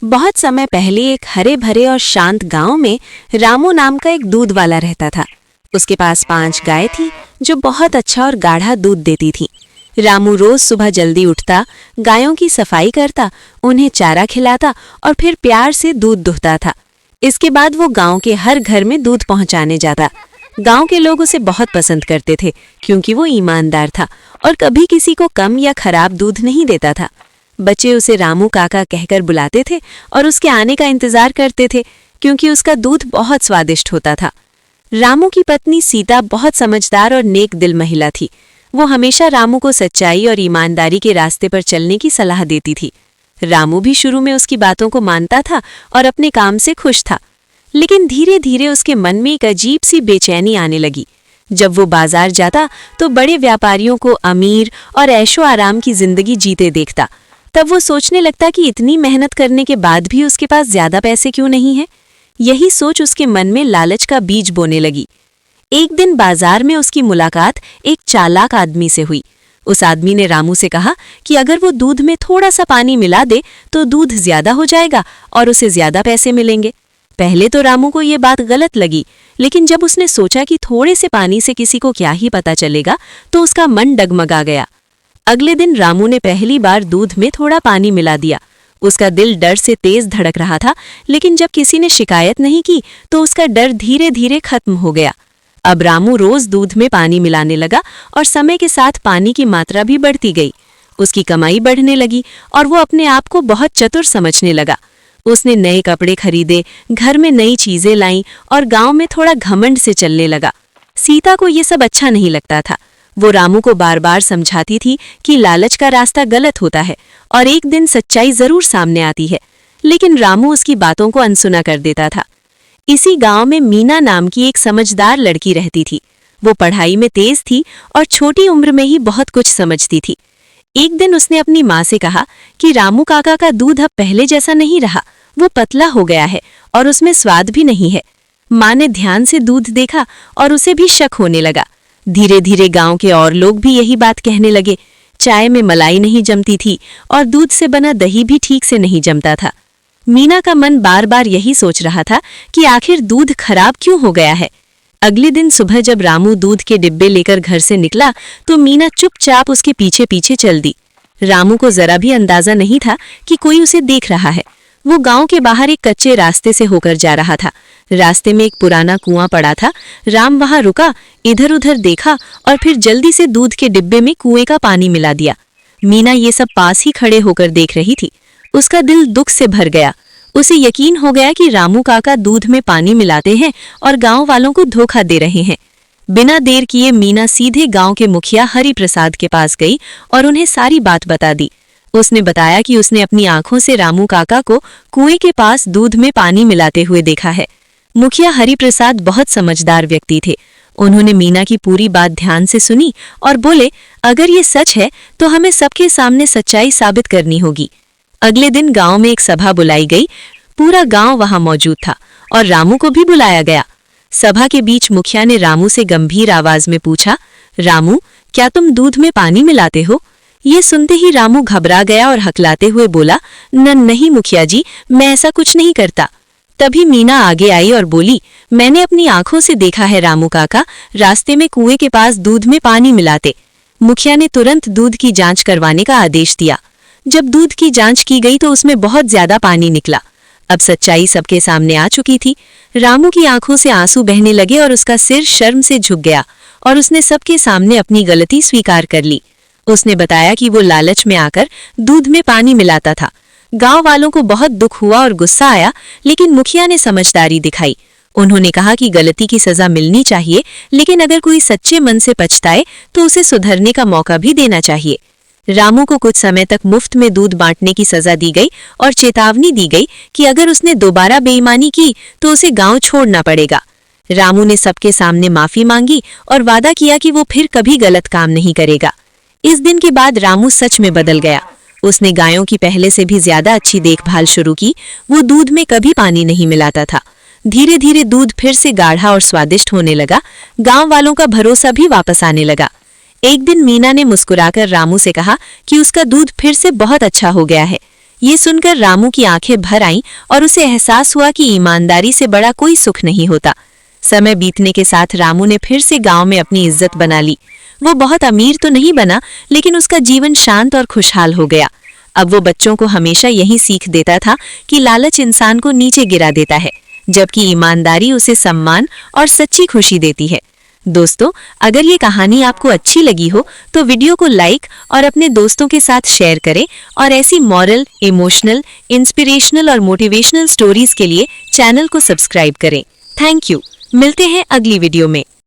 बहुत समय पहले एक हरे भरे और शांत गांव में रामू नाम का एक दूध वाला रहता था। उसके पास 5 गाय थी जो बहुत अच्छा और गाढ़ा दूध देती थी। रामू रोज सुबह जल्दी उठता, गायों की सफाई करता, उन्हें चारा खिलाता और फिर प्यार से दूध दुहता था। इसके बाद वो गांव के हर घर में दूध पहुंचाने जाता। गांव के लोग उसे बहुत पसंद करते थे क्योंकि वो ईमानदार था और कभी किसी को कम या खराब दूध नहीं देता था। बच्चे उसे रामू काका कहकर बुलाते थे और उसके आने का इंतजार करते थे क्योंकि उसका दूध बहुत स्वादिष्ट होता था। रामू की पत्नी सीता बहुत समझदार और नेक दिल महिला थी। वो हमेशा रामू को सच्चाई और ईमानदारी के रास्ते पर चलने की सलाह देती थी। रामू भी शुरू में उसकी बातों को मानता था और अपने काम से खुश था, लेकिन धीरे धीरे उसके मन में एक अजीब सी बेचैनी आने लगी। जब वो बाजार जाता तो बड़े व्यापारियों को अमीर और ऐशो आराम की जिंदगी जीते देखता। तब वो सोचने लगता कि इतनी मेहनत करने के बाद भी उसके पास ज्यादा पैसे क्यों नहीं है। यही सोच उसके मन में लालच का बीज बोने लगी। एक दिन बाजार में उसकी मुलाकात एक चालाक आदमी से हुई। उस आदमी ने रामू से कहा कि अगर वो दूध में थोड़ा सा पानी मिला दे तो दूध ज्यादा हो जाएगा और उसे ज्यादा पैसे मिलेंगे। पहले तो रामू को ये बात गलत लगी, लेकिन जब उसने सोचा कि थोड़े से पानी से किसी को क्या ही पता चलेगा तो उसका मन डगमगा गया। अगले दिन रामू ने पहली बार दूध में थोड़ा पानी मिला दिया। उसका दिल डर से तेज धड़क रहा था, लेकिन जब किसी ने शिकायत नहीं की तो उसका डर धीरे धीरे खत्म हो गया। अब रामू रोज दूध में पानी मिलाने लगा और समय के साथ पानी की मात्रा भी बढ़ती गई। उसकी कमाई बढ़ने लगी और वो अपने आप को बहुत चतुर समझने लगा। उसने नए कपड़े खरीदे, घर में नई चीजें लाईं और गांव में थोड़ा घमंड से चलने लगा। सीता को ये सब अच्छा नहीं लगता था। वो रामू को बार बार समझाती थी कि लालच का रास्ता गलत होता है और एक दिन सच्चाई जरूर सामने आती है, लेकिन रामू उसकी बातों को अनसुना कर देता था। इसी गांव में मीना नाम की एक समझदार लड़की रहती थी। वो पढ़ाई में तेज थी और छोटी उम्र में ही बहुत कुछ समझती थी। एक दिन उसने अपनी माँ से कहा कि रामू काका का दूध अब पहले जैसा नहीं रहा, वो पतला हो गया है और उसमें स्वाद भी नहीं है। माँ ने ध्यान से दूध देखा और उसे भी शक होने लगा। धीरे धीरे गांव के और लोग भी यही बात कहने लगे। चाय में मलाई नहीं जमती थी और दूध से बना दही भी ठीक से नहीं जमता था। मीना का मन बार बार यही सोच रहा था कि आखिर दूध खराब क्यों हो गया है। अगले दिन सुबह जब रामू दूध के डिब्बे लेकर घर से निकला तो मीना चुपचाप उसके पीछे पीछे चल दी। रामू को जरा भी अंदाजा नहीं था कि कोई उसे देख रहा है। वो गांव के बाहर एक कच्चे रास्ते से होकर जा रहा था। रास्ते में एक पुराना कुआं पड़ा था। राम वहां रुका, इधर उधर देखा और फिर जल्दी से दूध के डिब्बे में कुएं का पानी मिला दिया। मीना ये सब पास ही खड़े होकर देख रही थी। उसका दिल दुख से भर गया। उसे यकीन हो गया कि रामू काका दूध में पानी मिलाते हैं और गांव वालों को धोखा दे रहे हैं। बिना देर किए मीना सीधे गांव के मुखिया हरि प्रसाद के पास गई और उन्हें सारी बात बता दी। उसने बताया कि उसने अपनी आंखों से रामू काका को कुएं के पास दूध में पानी मिलाते हुए देखा है। मुखिया हरि प्रसाद बहुत समझदार व्यक्ति थे। उन्होंने मीना की पूरी बात ध्यान से सुनी और बोले, अगर ये सच है तो हमें सबके सामने सच्चाई साबित करनी होगी। अगले दिन गांव में एक सभा बुलाई गई। पूरा गांव वहां मौजूद था और रामू को भी बुलाया गया। सभा के बीच मुखिया ने रामू से गंभीर आवाज में पूछा, रामू, क्या तुम दूध में पानी मिलाते हो? ये सुनते ही रामू घबरा गया और हकलाते हुए बोला, नहीं मुखिया जी, मैं ऐसा कुछ नहीं करता। तभी मीना आगे आई और बोली, मैंने अपनी आंखों से देखा है रामू काका रास्ते में कुएं के पास दूध में पानी मिलाते। मुखिया ने तुरंत दूध की जांच करवाने का आदेश दिया। जब दूध की जांच की गई तो उसमें बहुत ज्यादा पानी निकला। अब सच्चाई सबके सामने आ चुकी थी। रामू की आंखों से आंसू बहने लगे और उसका सिर शर्म से झुक गया और उसने सबके सामने अपनी गलती स्वीकार कर ली। उसने बताया कि वो लालच में आकर दूध में पानी मिलाता था। गांव वालों को बहुत दुख हुआ और गुस्सा आया, लेकिन मुखिया ने समझदारी दिखाई। उन्होंने कहा कि गलती की सजा मिलनी चाहिए, लेकिन अगर कोई सच्चे मन से पछताए तो उसे सुधरने का मौका भी देना चाहिए। रामू को कुछ समय तक मुफ्त में दूध बांटने की सजा दी गई और चेतावनी दी गई कि अगर उसने दोबारा बेईमानी की तो उसे गांव छोड़ना पड़ेगा। रामू ने सबके सामने माफी मांगी और वादा किया कि वो फिर कभी गलत काम नहीं करेगा। इस दिन के बाद रामू सच में बदल गया। उसने गायों की पहले से भी ज्यादा अच्छी देखभाल शुरू की। वो दूध में कभी पानी नहीं मिलाता था। धीरे धीरे दूध फिर से गाढ़ा और स्वादिष्ट होने लगा। गांव वालों का भरोसा भी वापस आने लगा। एक दिन मीना ने मुस्कुराकर रामू से कहा कि उसका दूध फिर से बहुत अच्छा हो गया है। ये सुनकर रामू की आंखें भर आईं और उसे एहसास हुआ कि ईमानदारी से बड़ा कोई सुख नहीं होता। समय बीतने के साथ रामू ने फिर से गांव में अपनी इज्जत बना ली। वो बहुत अमीर तो नहीं बना, लेकिन उसका जीवन शांत और खुशहाल हो गया। अब वो बच्चों को हमेशा यही सीख देता था कि लालच इंसान को नीचे गिरा देता है, जबकि ईमानदारी उसे सम्मान और सच्ची खुशी देती है। दोस्तों, अगर ये कहानी आपको अच्छी लगी हो तो वीडियो को लाइक और अपने दोस्तों के साथ शेयर करें और ऐसी मॉरल, इमोशनल, इंस्पिरेशनल और मोटिवेशनल स्टोरीज के लिए चैनल को सब्सक्राइब करें। Thank you. मिलते हैं अगली वीडियो में।